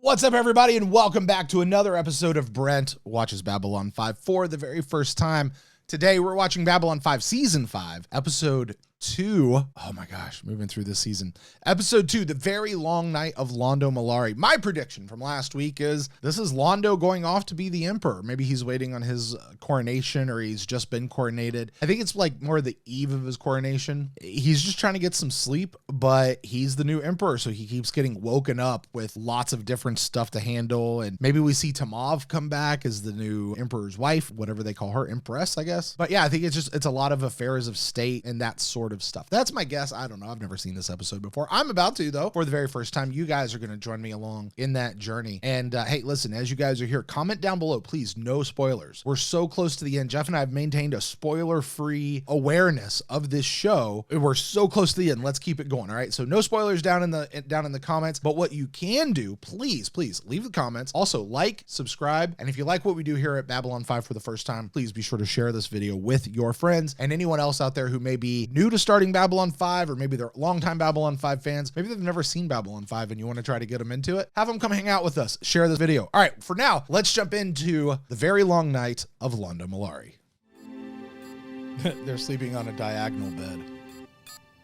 What's up, everybody, and welcome back to another episode of Brent Watches Babylon 5 for the very first time. Today, we're watching Babylon 5 Season 5, Episode 2. Oh my gosh, moving through this season. Episode 2, The Very Long Night of Londo Mollari. My prediction from last week is this is Londo going off to be the Emperor. Maybe he's waiting on his coronation, or he's just been coronated. I think it's like more the eve of his coronation. He's just trying to get some sleep, but he's the new Emperor, so he keeps getting woken up with lots of different stuff to handle. And maybe we see Tamav come back as the new Emperor's wife, whatever they call her, Empress, I guess. But yeah, I think it's a lot of affairs of state and that sort of stuff. That's my guess. I don't know. I've never seen this episode before. I'm about to, though, for the very first time. You guys are going to join me along in that journey. And hey, listen, as you guys are here, comment down below, please. No spoilers. We're so close to the end. Jeff and I have maintained a spoiler-free awareness of this show. We're so close to the end. Let's keep it going. All right. So no spoilers down in the comments. But what you can do, please leave the comments. Also, like, subscribe, and if you like what we do here at Babylon 5 for the first time, please be sure to share this video with your friends and anyone else out there who may be new to starting Babylon 5, or maybe they're longtime Babylon 5 fans. Maybe they've never seen Babylon 5 and you want to try to get them into it. Have them come hang out with us. Share this video. All right, for now, let's jump into The Very Long Night of Londo Mollari. They're sleeping on a diagonal bed.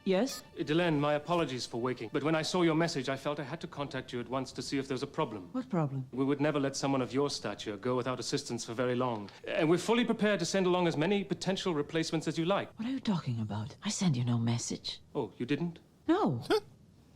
Yes? Delenn, my apologies for waking, but when I saw your message, I felt I had to contact you at once to see if there's a problem. What problem? We would never let someone of your stature go without assistance for very long. And we're fully prepared to send along as many potential replacements as you like. What are you talking about? I sent you no message. Oh, you didn't? No.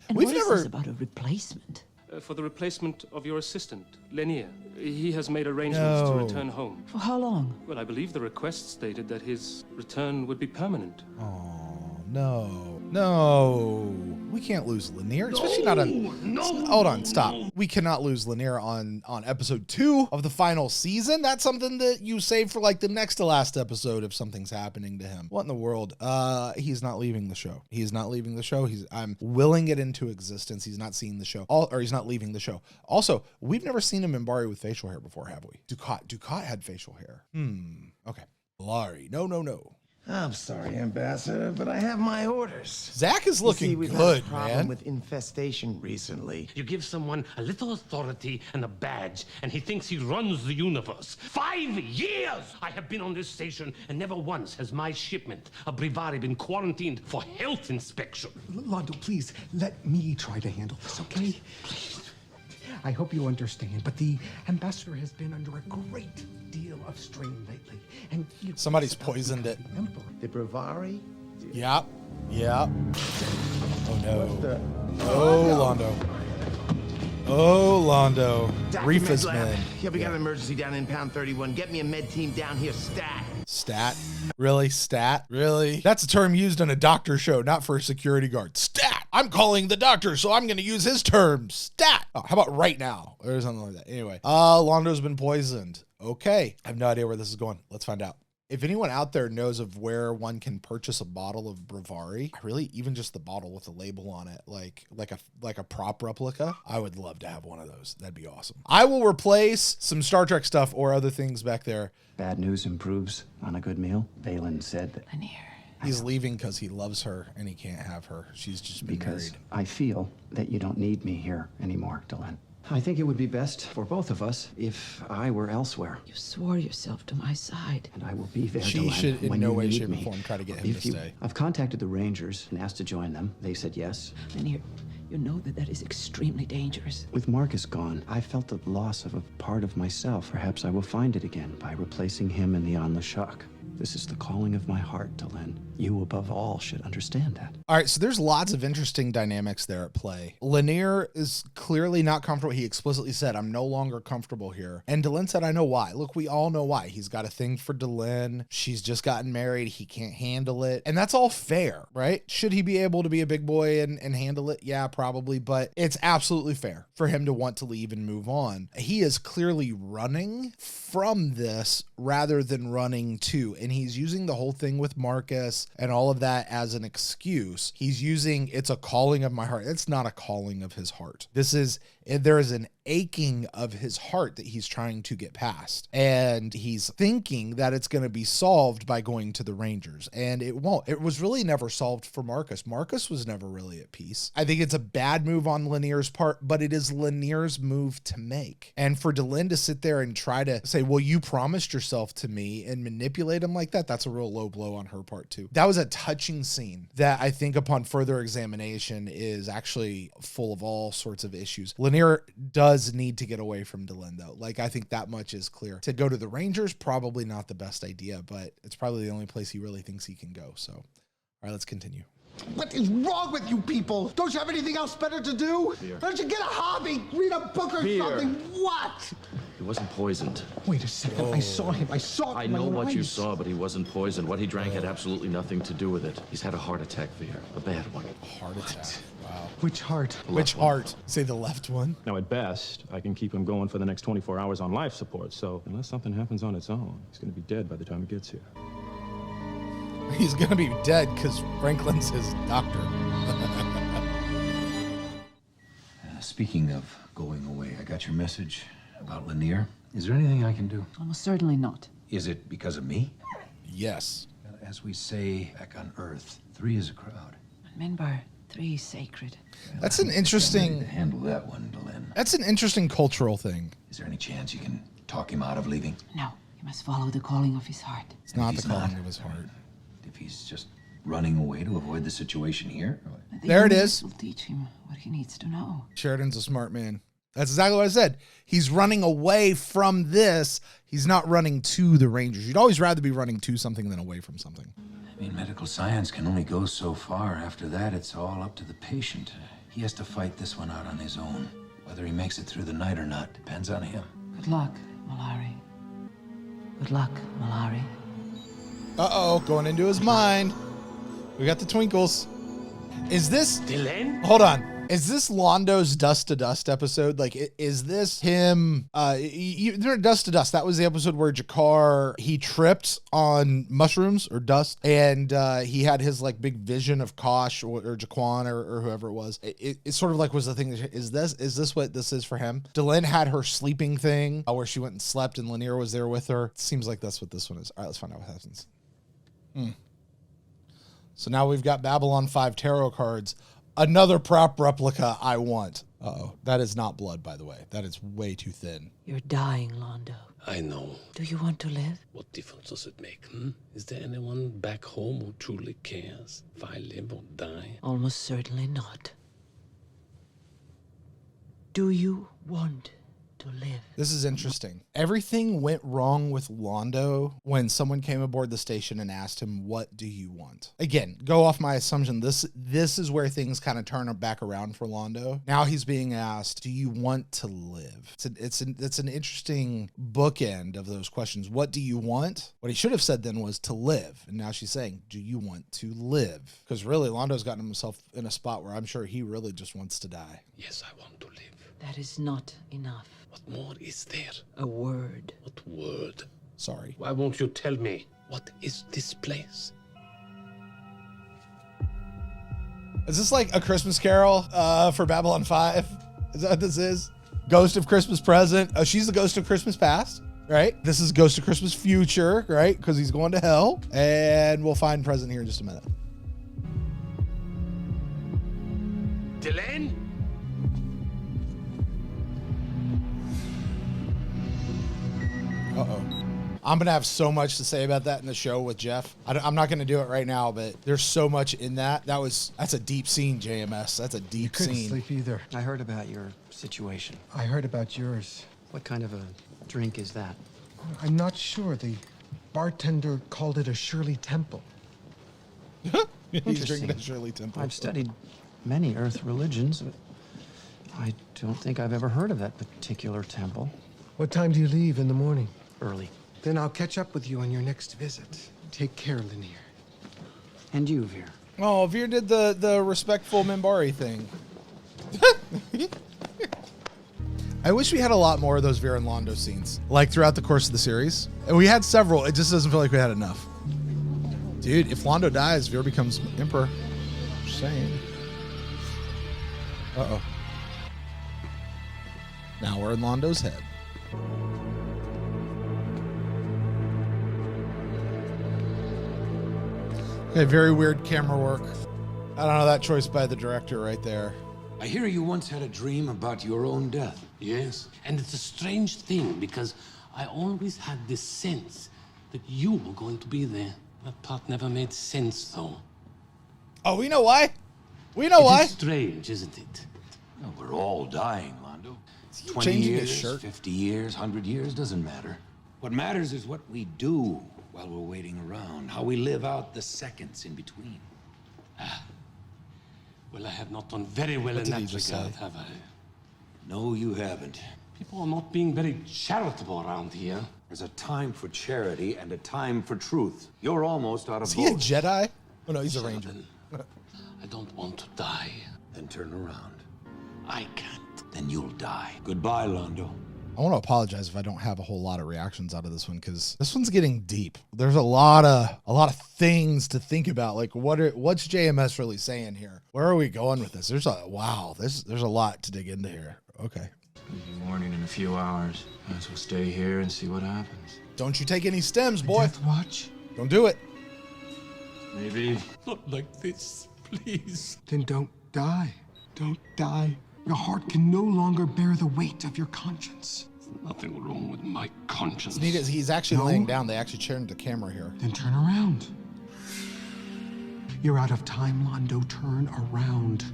And We've what is never- this about a replacement? For the replacement of your assistant, Lennier. He has made arrangements to No. return home. For how long? Well, I believe the request stated that his return would be permanent. Oh, no. We can't lose Lennier, especially not on... Hold on, stop. We cannot lose Lennier on episode 2 of the final season. That's something that you save for like the next to last episode if something's happening to him. What in the world? He's not leaving the show. He's not leaving the show. I'm willing it into existence. He's not seeing the show. Or he's not leaving the show. Also, we've never seen him in Bari with facial hair before, have we? Dukat had facial hair. Okay. Mollari. No. I'm sorry, Ambassador, but I have my orders. Zach is looking we've good, had a problem man. with infestation recently. You give someone a little authority and a badge, and he thinks he runs the universe. 5 years I have been on this station, and never once has my shipment of Brivari been quarantined for health inspection. Londo, please, let me try to handle this, okay? I hope you understand, but the ambassador has been under a great deal of strain lately. And Somebody's poisoned it. Emperor. The Brivari? Yep. Oh no. Oh, Londo. Reefus man. Yeah, we got an emergency down in Pound 31. Get me a med team down here, stat. Stat? Really? That's a term used on a doctor show, not for a security guard. Stat! I'm calling the doctor, so I'm going to use his term. Stat! Oh, how about right now? Or something like that. Anyway, Londo's been poisoned. Okay. I have no idea where this is going. Let's find out. If anyone out there knows of where one can purchase a bottle of Brivari, really even just the bottle with a label on it, like a prop replica, I would love to have one of those. That'd be awesome. I will replace some Star Trek stuff or other things back there. Bad news improves on a good meal. Delenn said that Lennier. He's leaving because he loves her and he can't have her. She's just been because married. I feel that you don't need me here anymore, Delenn. I think it would be best for both of us if I were elsewhere. You swore yourself to my side. And I will be there, She Delenn, should in when no you way, need shape, or me. form try to get him to stay. I've contacted the Rangers and asked to join them. They said yes. Lennier, you know that is extremely dangerous. With Marcus gone, I felt the loss of a part of myself. Perhaps I will find it again by replacing him in the Anla-Shak. This is the calling of my heart, Delenn. You, above all, should understand that. All right, so there's lots of interesting dynamics there at play. Lennier is clearly not comfortable. He explicitly said, I'm no longer comfortable here. And Delenn said, I know why. Look, we all know why. He's got a thing for Delenn. She's just gotten married. He can't handle it. And that's all fair, right? Should he be able to be a big boy and handle it? Yeah, probably. But it's absolutely fair for him to want to leave and move on. He is clearly running from this rather than running to. And he's using the whole thing with Marcus and all of that as an excuse. He's using it's a calling of my heart. It's not a calling of his heart. This is And there is an aching of his heart that he's trying to get past. And he's thinking that it's going to be solved by going to the Rangers. And it won't. It was really never solved for Marcus. Marcus was never really at peace. I think it's a bad move on Lennier's part, but it is Lennier's move to make. And for Delenn to sit there and try to say, well, you promised yourself to me, and manipulate him like that, that's a real low blow on her part too. That was a touching scene that I think upon further examination is actually full of all sorts of issues. Lennier does need to get away from Delenn though. Like, I think that much is clear. To go to the Rangers, probably not the best idea, but it's probably the only place he really thinks he can go. So, all right, let's continue. What is wrong with you people? Don't you have anything else better to do? Beer. Don't you get a hobby? Read a book or something? What? He wasn't poisoned. Wait a second. I saw him. I saw him. I know what you saw, but he wasn't poisoned. What he drank had absolutely nothing to do with it. He's had a heart attack, Veer. A bad one. Heart attack. Wow. Which heart? Which heart? Say the left one. Now, at best, I can keep him going for the next 24 hours on life support, so unless something happens on its own, he's going to be dead by the time he gets here. He's going to be dead because Franklin's his doctor. Speaking of going away, I got your message about Lennier. Is there anything I can do? Almost certainly not. Is it because of me? Yes. As we say back on Earth, 3 is a crowd. Remember, 3 is sacred. That's an interesting... Handle that one, Delenn. That's an interesting cultural thing. Is there any chance you can talk him out of leaving? No, he must follow the calling of his heart. It's not the calling of his heart. If he's just running away to avoid the situation here? There it is. Will teach him what he needs to know. Sheridan's a smart man. That's exactly what I said. He's running away from this. He's not running to the Rangers. You'd always rather be running to something than away from something. I mean, medical science can only go so far. After that, it's all up to the patient. He has to fight this one out on his own. Whether he makes it through the night or not depends on him. Good luck, Mollari. Good luck, Mollari. Uh-oh, going into his mind. We got the twinkles. Is this... Delenn? Hold on. Is this Londo's Dust to Dust episode? Like, is this him? Dust to Dust. That was the episode where Jakar, he tripped on mushrooms or dust, and he had his like big vision of Kosh or Jaquan or whoever it was. It sort of like was the thing. Is this what this is for him? Delenn had her sleeping thing where she went and slept, and Lennier was there with her. It seems like that's what this one is. All right, let's find out what happens. So now we've got Babylon 5 tarot cards. Another prop replica I want. Uh-oh. That is not blood, by the way. That is way too thin. You're dying, Londo. I know. Do you want to live? What difference does it make, Is there anyone back home who truly cares if I live or die? Almost certainly not. Do you want to live? This is interesting. Everything went wrong with Londo when someone came aboard the station and asked him, what do you want? Again, go off my assumption. This is where things kind of turn back around for Londo. Now he's being asked, do you want to live? It's an interesting bookend of those questions. What do you want? What he should have said then was to live. And now she's saying, do you want to live? Because really, Londo's gotten himself in a spot where I'm sure he really just wants to die. Yes, I want to live. That is not enough. What more is there? A word. What word? Sorry. Why won't you tell me? What is this place? Is this like a Christmas Carol for Babylon 5? Is that what this is? Ghost of Christmas Present. Oh, she's the ghost of Christmas Past, right? This is Ghost of Christmas Future, right? Because he's going to hell. And we'll find present here in just a minute. Delenn? Uh-oh. I'm going to have so much to say about that in the show with Jeff. I'm not going to do it right now, but there's so much in that. That's a deep scene, JMS. That's a deep Couldn't scene. sleep either. I heard about your situation. I heard about yours. What kind of a drink is that? I'm not sure. The bartender called it a Shirley Temple. He's drinking a Shirley Temple. I've studied many Earth religions, but I don't think I've ever heard of that particular temple. What time do you leave in the morning? Early. Then I'll catch up with you on your next visit. Take care, Lennier. And you, Veer. Oh, Veer did the respectful Minbari thing. I wish we had a lot more of those Veer and Londo scenes, like throughout the course of the series. And we had several. It just doesn't feel like we had enough. Dude, if Londo dies, Veer becomes Emperor. Just saying. Uh-oh. Now we're in Londo's head. Okay, very weird camera work. I don't know, that choice by the director right there. I hear you once had a dream about your own death. Yes, and it's a strange thing because I always had this sense that you were going to be there. That part never made sense, though. Oh, we know why. We know why. It's strange, isn't it? Well, we're all dying, Londo. Is he 20 changing his years, shirt? 50 years, 100 years, doesn't matter. What matters is what we do while we're waiting around, how we live out the seconds in between. Well, I have not done very well What in did he that just regard, say? have I? No, you haven't. People are not being very charitable around here. There's a time for charity and a time for truth. You're almost out of Is he a both. Jedi? Oh no, he's a ranger. I don't want to die. Then turn around. I can't. Then you'll die. Goodbye, Londo. I want to apologize if I don't have a whole lot of reactions out of this one because this one's getting deep. There's a lot of things to think about. Like what's JMS really saying here? Where are we going with this? There's a lot to dig into here. Okay. Busy morning in a few hours. Might as well stay here and see what happens. Don't you take any stems, boy. Death Watch? Don't do it. Maybe. Not like this, please. Then don't die. Don't die. Your heart can no longer bear the weight of your conscience. There's nothing wrong with my conscience. He's actually No. laying down. They actually turned the camera here. Then turn around. You're out of time, Londo. Turn around.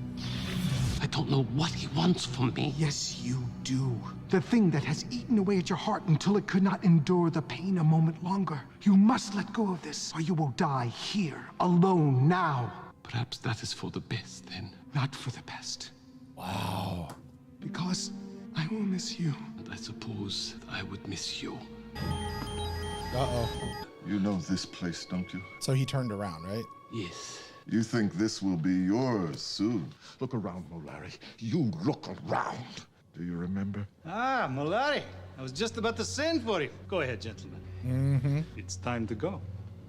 I don't know what he wants from me. Yes, you do. The thing that has eaten away at your heart until it could not endure the pain a moment longer. You must let go of this, or you will die here, alone now. Perhaps that is for the best, then. Not for the best. Wow. Because I will miss you. And I suppose that I would miss you. Uh-oh. You know this place, don't you? So he turned around, right? Yes. You think this will be yours soon. Look around, Mollari. You look around. Do you remember? Ah, Mollari. I was just about to send for you. Go ahead, gentlemen. Mm-hmm. It's time to go.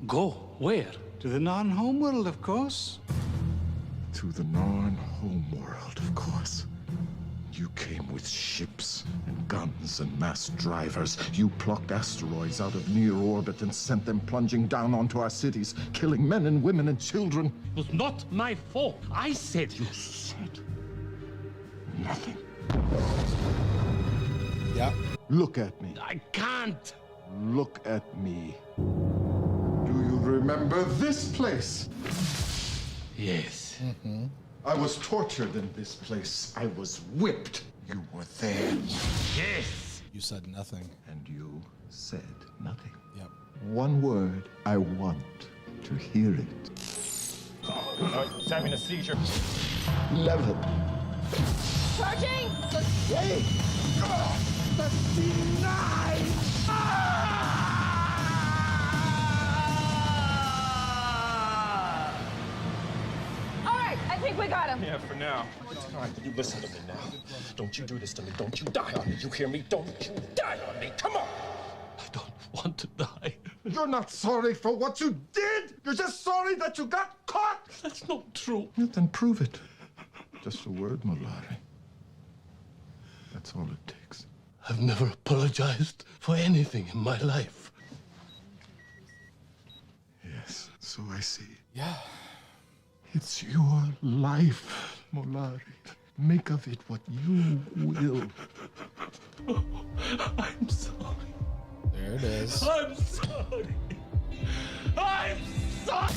Go? Where? To the non-home world, of course. To the non-home world, of course. You came with ships and guns and mass drivers. You plucked asteroids out of near orbit and sent them plunging down onto our cities, killing men and women and children. It was not my fault. I said You said nothing. Yeah. Look at me. I can't. Look at me. Do you remember this place? Yes. Mm-hmm. I was tortured in this place. I was whipped. You were there. Yes. You said nothing. And you said nothing. Yep. One word. I want to hear it. He's having a seizure. Level. Charging! Hey! That's denied! All right, I think we got him. Yeah, for now. All right, you listen to me now. Don't you do this to me. Don't you die on me. You hear me? Don't you die on me. Come on! I don't want to die. You're not sorry for what you did! You're just sorry that you got caught! That's not true. Yeah, then prove it. Just a word, Mollari. That's all it takes. I've never apologized for anything in my life. Yes, so I see. Yeah. It's your life, Mollari. Make of it what you will. Oh, I'm sorry. There it is. I'm sorry. I'm sorry!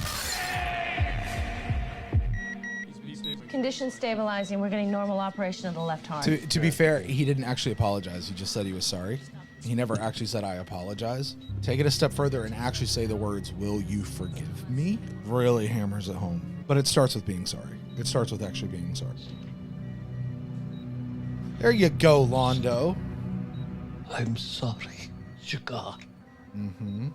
Condition stabilizing. We're getting normal operation of the left heart. To be fair, he didn't actually apologize. He just said he was sorry. He never actually said, I apologize. Take it a step further and actually say the words, will you forgive me? Really hammers it home. But it starts with being sorry. It starts with actually being sorry. There you go, Londo. I'm sorry, Shakar. Mm-hmm.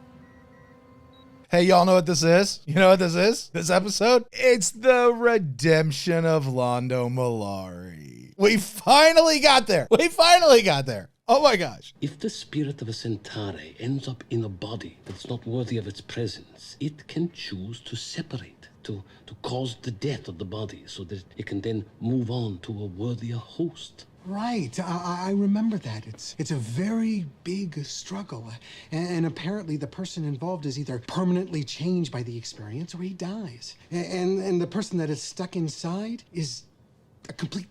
Hey, y'all know what this is? You know what this is? This episode? It's the redemption of Londo Mollari. We finally got there. We finally got there. Oh my gosh. If the spirit of a Centauri ends up in a body that's not worthy of its presence, it can choose to separate, to cause the death of the body so that it can then move on to a worthier host. Right, I remember that. It's a very big struggle, and apparently the person involved is either permanently changed by the experience or he dies. And the person that is stuck inside is a complete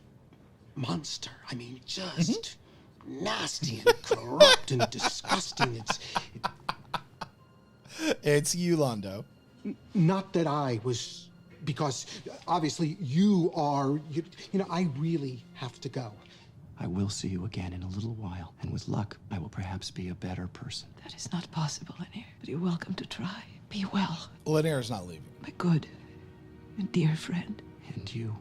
monster. I mean, just nasty and corrupt and disgusting. It's you, Londo. Not that I was, because obviously you are, you know, I really have to go. I will see you again in a little while, and with luck, I will perhaps be a better person. That is not possible, Lennier, but you're welcome to try. Be well. Lennier is not leaving. My good and dear friend. And you.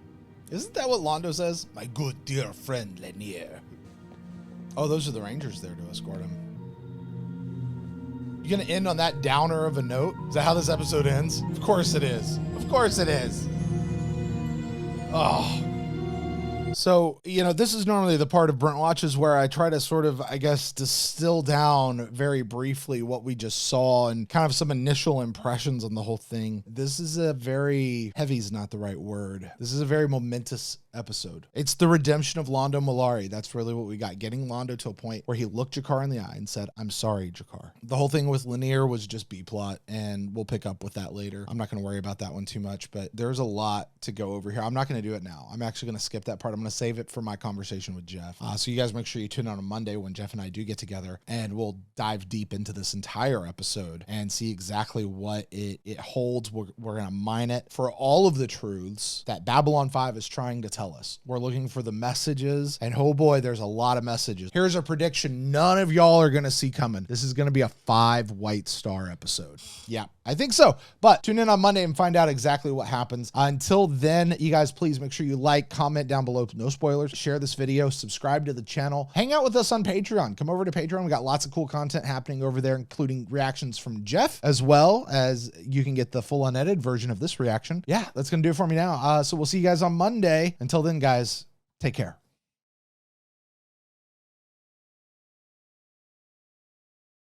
Isn't that what Londo says? My good dear friend, Lennier. Oh, those are the Rangers there to escort him. You gonna end on that downer of a note? Is that how this episode ends? Of course it is. Of course it is. Oh. So, you know, this is normally the part of Brent Watches where I try to sort of, I guess, distill down very briefly what we just saw and kind of some initial impressions on the whole thing. This is a very, heavy is not the right word. This is a very momentous episode. It's the redemption of Londo Mollari. That's really what we got. Getting Londo to a point where he looked G'Kar in the eye and said, I'm sorry, G'Kar. The whole thing with Lennier was just B-plot, and we'll pick up with that later. I'm not going to worry about that one too much, but there's a lot to go over here. I'm not going to do it now. I'm actually going to skip that part. I'm going to save it for my conversation with Jeff. So you guys make sure you tune in on Monday when Jeff and I do get together, and we'll dive deep into this entire episode and see exactly what it holds. We're going to mine it for all of the truths that Babylon 5 is trying to tell us. We're looking for the messages, and oh boy, there's a lot of messages. Here's a prediction none of y'all are going to see coming. This is going to be a 5 white star episode. Yeah, I think so. But tune in on Monday and find out exactly what happens. Until then, you guys, please make sure you like, comment down below. No spoilers. Share this video. Subscribe to the channel. Hang out with us on Patreon. Come over to Patreon. We got lots of cool content happening over there, including reactions from Jeff, as well as you can get the full unedited version of this reaction. Yeah, that's going to do it for me now. So we'll see you guys on Monday. Until then, guys, take care.